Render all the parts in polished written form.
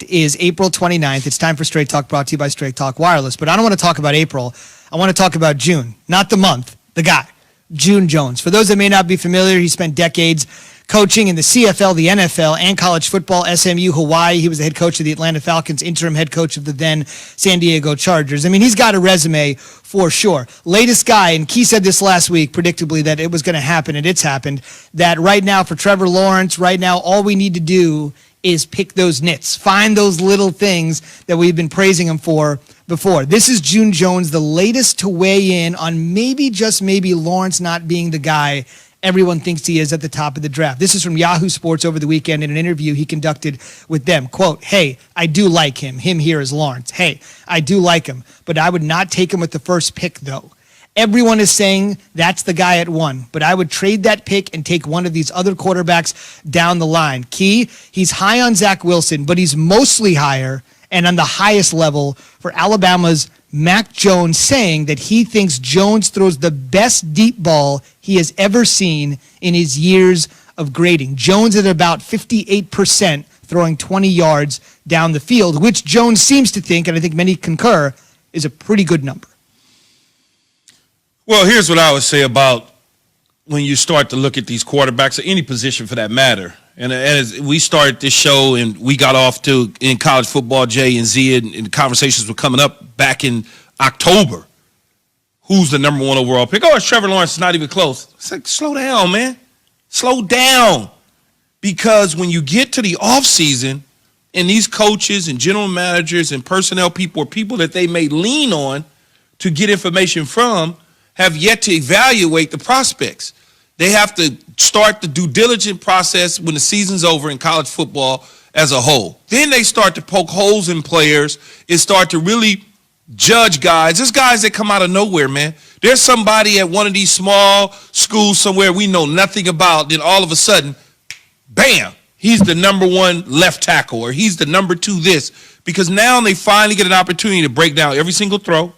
is April 29th. It's time for Straight Talk, brought to you by Straight Talk Wireless. But I don't want to talk about April. I want to talk about June, not the month, the guy, June Jones. For those that may not be familiar, he spent decades coaching in the CFL, the NFL, and college football, SMU, Hawaii. He was the head coach of the Atlanta Falcons, interim head coach of the then San Diego Chargers. I mean, he's got a resume for sure. Latest guy, and Key said this last week, predictably, that it was going to happen, and it's happened, that right now for Trevor Lawrence, right now, all we need to do is pick those nits, find those little things that we've been praising him for before. This is June Jones, the latest to weigh in on maybe, just maybe, Lawrence not being the guy everyone thinks he is at the top of the draft. This is from Yahoo Sports over the weekend in an interview he conducted with them. Quote, "Hey, I do like him." Him here is Lawrence. "Hey, I do like him, but I would not take him with the first pick, though. Everyone is saying that's the guy at 1, but I would trade that pick and take one of these other quarterbacks down the line." Key, he's high on Zach Wilson, but he's mostly higher and on the highest level for Alabama's Mac Jones, saying that he thinks Jones throws the best deep ball he has ever seen in his years of grading. Jones at about 58% throwing 20 yards down the field, which Jones seems to think, and I think many concur, is a pretty good number. Well, here's what I would say about when you start to look at these quarterbacks, or any position for that matter. And as we started this show and we got off to in college football, Jay and Z, and the conversations were coming up back in October. Who's the number 1 overall pick? Oh, it's Trevor Lawrence. It's not even close. It's like, slow down, man. Slow down. Because when you get to the offseason and these coaches and general managers and personnel people or people that they may lean on to get information from have yet to evaluate the prospects. They have to start the due diligence process when the season's over in college football as a whole. Then they start to poke holes in players and start to really judge guys. There's guys that come out of nowhere, man. There's somebody at one of these small schools somewhere we know nothing about, then all of a sudden, bam, he's the number 1 left tackle, or he's the number 2 this. Because now they finally get an opportunity to break down every single throw,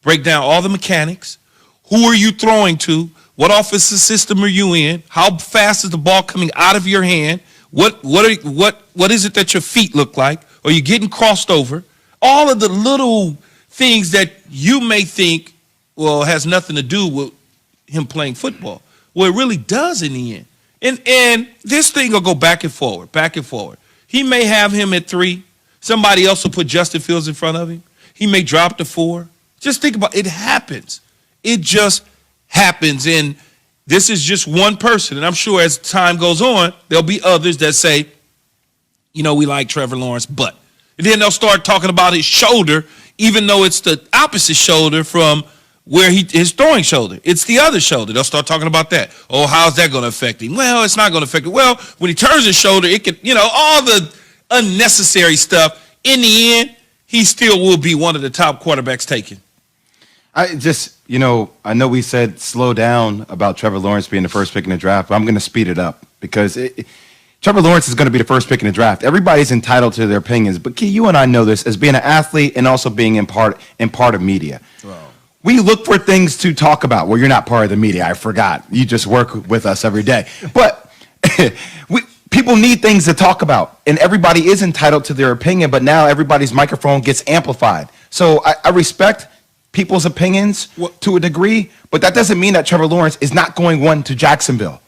break down all the mechanics. Who are you throwing to? What offensive system are you in? How fast is the ball coming out of your hand? What is it that your feet look like? Are you getting crossed over? All of the little things that you may think, well, has nothing to do with him playing football. Well, it really does in the end. And this thing will go back and forward, back and forward. He may have him at 3. Somebody else will put Justin Fields in front of him. He may drop to 4. Just think about it. It happens. It just happens, and this is just one person, and I'm sure as time goes on, there'll be others that say, you know, we like Trevor Lawrence, but. And then they'll start talking about his shoulder, even though it's the opposite shoulder from where his throwing shoulder. It's the other shoulder. They'll start talking about that. Oh, how's that going to affect him? Well, it's not going to affect him. Well, when he turns his shoulder, it could, all the unnecessary stuff. In the end, he still will be one of the top quarterbacks taken. I know we said slow down about Trevor Lawrence being the first pick in the draft, but I'm going to speed it up because Trevor Lawrence is going to be the first pick in the draft. Everybody's entitled to their opinions, but Key, you and I know this as being an athlete and also being in part of media. Wow. We look for things to talk about. Well, you're not part of the media. I forgot. You just work with us every day. But people need things to talk about, and everybody is entitled to their opinion, but now everybody's microphone gets amplified. So I respect people's opinions to a degree, but that doesn't mean that Trevor Lawrence is not going 1 to Jacksonville.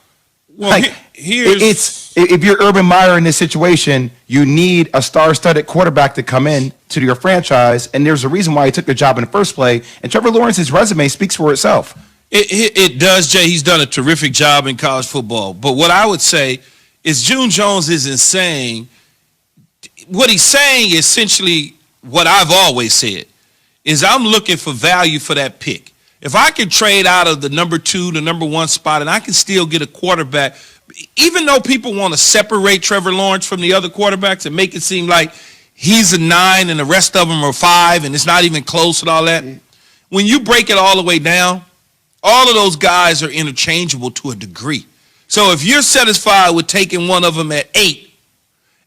Well, if you're Urban Meyer in this situation, you need a star-studded quarterback to come in to your franchise, and there's a reason why he took the job in the first place, and Trevor Lawrence's resume speaks for itself. It does, Jay. He's done a terrific job in college football, but what I would say is June Jones isn't saying – what he's saying is essentially what I've always said. Is I'm looking for value for that pick. If I can trade out of the number 2, the number 1 spot, and I can still get a quarterback, even though people want to separate Trevor Lawrence from the other quarterbacks and make it seem like he's a 9 and the rest of them are 5 and it's not even close and all that, when you break it all the way down, all of those guys are interchangeable to a degree. So if you're satisfied with taking one of them at 8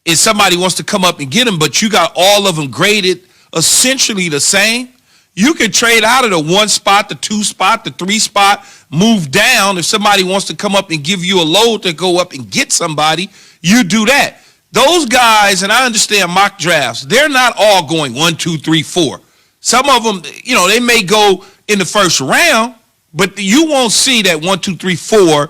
and somebody wants to come up and get him, but you got all of them graded essentially the same, you can trade out of the 1 spot, the 2 spot, the 3 spot, move down. If somebody wants to come up and give you a load to go up and get somebody, you do that. those guys, and I understand mock drafts, they're not all going 1, 2, 3, 4. Some of them, they may go in the first round, but you won't see that 1, 2, 3, 4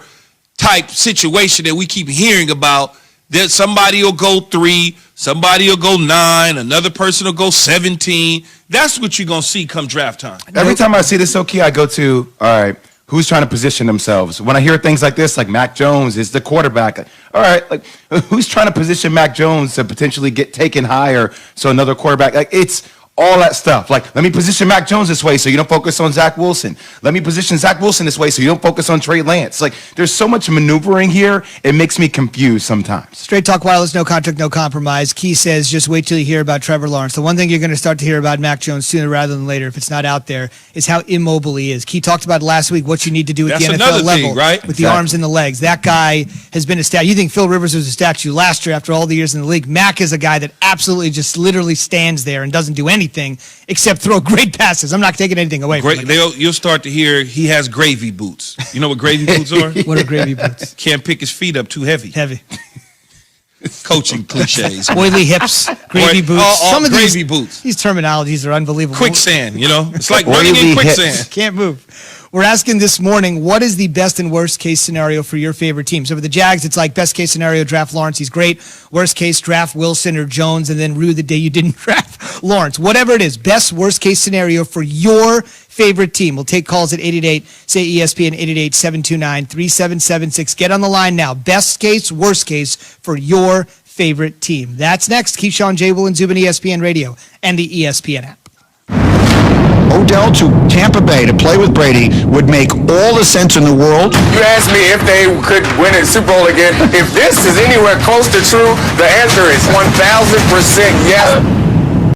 type situation that we keep hearing about. That somebody will go 3, somebody will go 9, another person will go 17. That's what you're going to see come draft time. Every time I see this, Key, I go to, all right, who's trying to position themselves? When I hear things like this, like Mac Jones is the quarterback, all right, like who's trying to position Mac Jones to potentially get taken higher so another quarterback, like it's all that stuff. Like, let me position Mac Jones this way so you don't focus on Zach Wilson. Let me position Zach Wilson this way so you don't focus on Trey Lance. Like, there's so much maneuvering here, it makes me confused sometimes. Straight Talk Wireless, no contract, no compromise. Key says, just wait till you hear about Trevor Lawrence. The one thing you're going to start to hear about Mac Jones sooner rather than later, if it's not out there, is how immobile he is. Key talked about last week what you need to do at That's the another NFL level thing, right? with the arms and the legs. That guy has been a statue. You think Phil Rivers was a statue last year after all the years in the league. Mac is a guy that absolutely just literally stands there and doesn't do anything except throw great passes. I'm not taking anything away from him. You'll start to hear he has gravy boots. You know what gravy boots are? What are gravy boots? Can't pick his feet up too heavy. Heavy. Coaching cliches. Oily hips, gravy boots. All gravy boots. These terminologies are unbelievable. Quicksand, It's like running in quicksand. Can't move. We're asking this morning, what is the best and worst case scenario for your favorite team? So for the Jags, it's like best case scenario, draft Lawrence. He's great. Worst case, draft Wilson or Jones, and then rue the day you didn't draft Lawrence. Whatever it is, best, worst case scenario for your favorite team. We'll take calls at 888-SAY-ESPN, 888-729-3776. Get on the line now. Best case, worst case for your favorite team. That's next. Keyshawn, J. Will, and Zubin, ESPN Radio, and the ESPN app. Odell to Tampa Bay to play with Brady would make all the sense in the world. You asked me if they could win a Super Bowl again. If this is anywhere close to true, the answer is 1,000% yes.